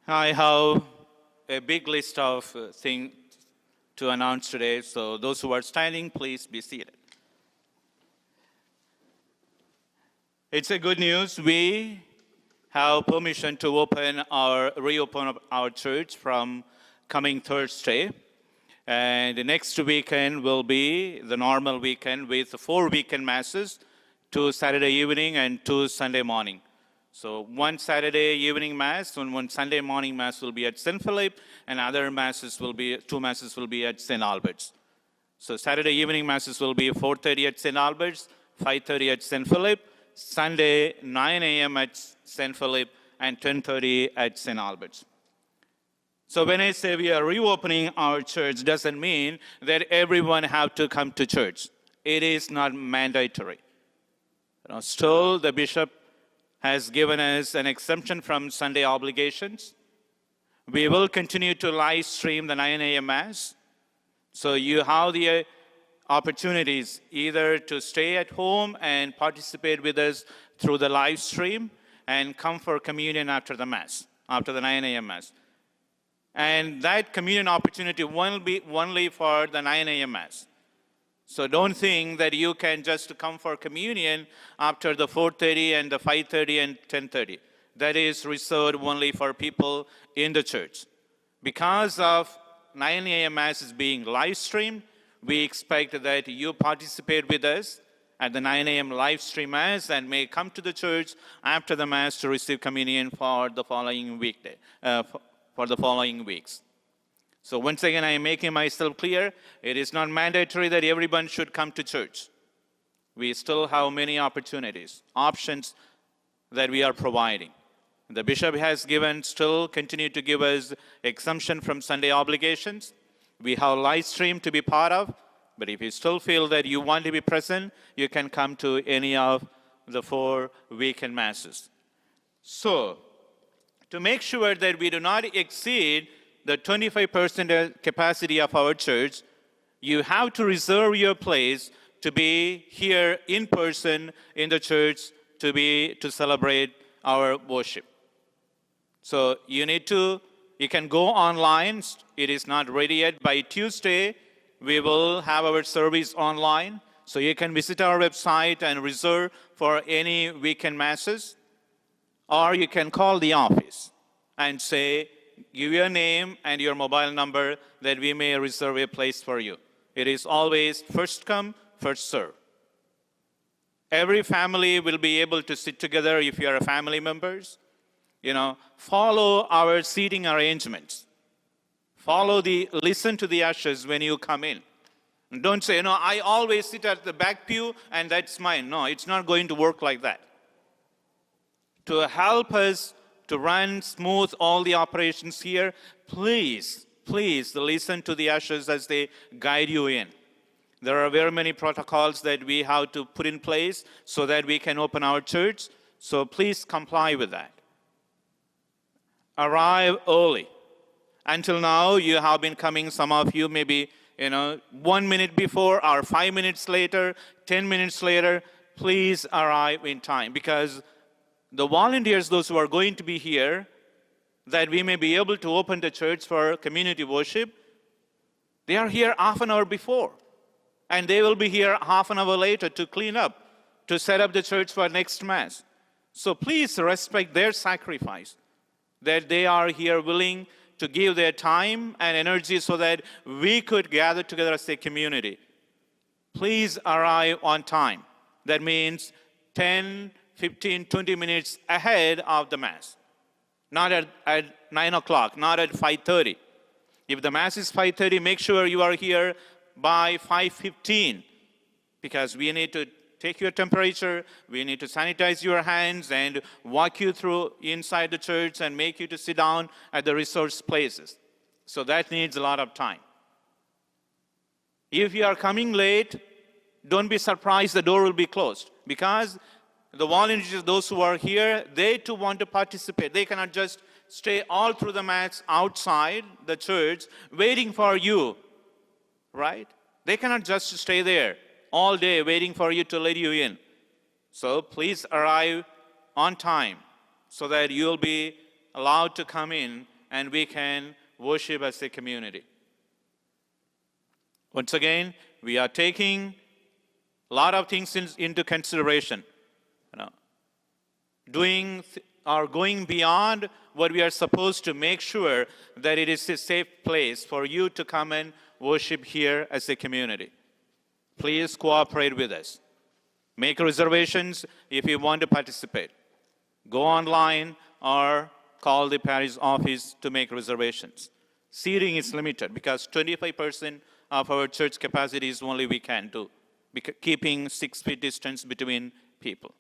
I have a big list of things to announce today, so those who are standing, please be seated. It's a good news. We have permission to reopen our church from coming Thursday. And the next weekend will be the normal weekend with 4 weekend masses, 2 Saturday evening and 2 Sunday morning. So 1 Saturday evening mass and 1 Sunday morning mass will be at St. Philip, and other 2 masses will be at St. Albert's. So Saturday evening masses will be 4:30 at St. Albert's, 5:30 at St. Philip, Sunday 9 a.m. at St. Philip, and 10:30 at St. Albert's. So when I say we are reopening our church, doesn't mean that everyone have to come to church. It is not mandatory. Still, the bishop has given us an exemption from Sunday obligations. We will continue to live stream the 9 a.m. Mass. So you have the opportunities either to stay at home and participate with us through the live stream and come for communion after the Mass, after the 9 a.m. Mass. And that communion opportunity will be only for the 9 a.m. Mass. So don't think that you can just come for communion after the 4:30 and the 5:30 and 10:30. That is reserved only for people in the church. Because of 9 a.m. Mass is being live streamed, we expect that you participate with us at the 9 a.m. live stream Mass and may come to the church after the Mass to receive communion for the following weeks. So once again, I am making myself clear, it is not mandatory that everyone should come to church. We still have many options that we are providing. The bishop has continue to give us exemption from Sunday obligations. We have live stream to be part of, but if you still feel that you want to be present, you can come to any of the 4 weekend masses. So, to make sure that we do not exceed the 25% capacity of our church, you have to reserve your place to be here in person in the church to celebrate our worship. So you can go online. It is not ready yet. By Tuesday, we will have our service online. So you can visit our website and reserve for any weekend masses. Or you can call the office and say, give your name and your mobile number that we may reserve a place for you. It is always first come, first serve. Every family will be able to sit together if you are family members. Follow our seating arrangements. Listen to the ushers when you come in. And don't say, I always sit at the back pew and that's mine. No, it's not going to work like that. To help us to run smooth all the operations here, please listen to the ushers as they guide you in. There are very many protocols that we have to put in place so that we can open our church. So please comply with that. Arrive early. Until now, you have been coming, some of you maybe 1 minute before or 5 minutes later, 10 minutes later. Please arrive in time, because the volunteers, those who are going to be here, that we may be able to open the church for community worship, they are here half an hour before. And they will be here half an hour later to clean up, to set up the church for next Mass. So please respect their sacrifice, that they are here willing to give their time and energy so that we could gather together as a community. Please arrive on time. That means 10, 15, 20 minutes ahead of the Mass. Not at 9 o'clock, not at 5:30. If the Mass is 5:30, make sure you are here by 5:15, because we need to take your temperature, we need to sanitize your hands and walk you through inside the church and make you to sit down at the resource places. So that needs a lot of time. If you are coming late, don't be surprised the door will be closed, because the volunteers, those who are here, they too want to participate. They cannot just stay all through the Mass outside the church waiting for you, right? They cannot just stay there all day waiting for you to let you in. So please arrive on time so that you'll be allowed to come in and we can worship as a community. Once again, we are taking a lot of things into consideration. Doing or going beyond what we are supposed to make sure that it is a safe place for you to come and worship here as a community. Please cooperate with us. Make reservations if you want to participate. Go online or call the parish office to make reservations. Seating is limited because 25% of our church capacity is only we can do, keeping 6 feet distance between people.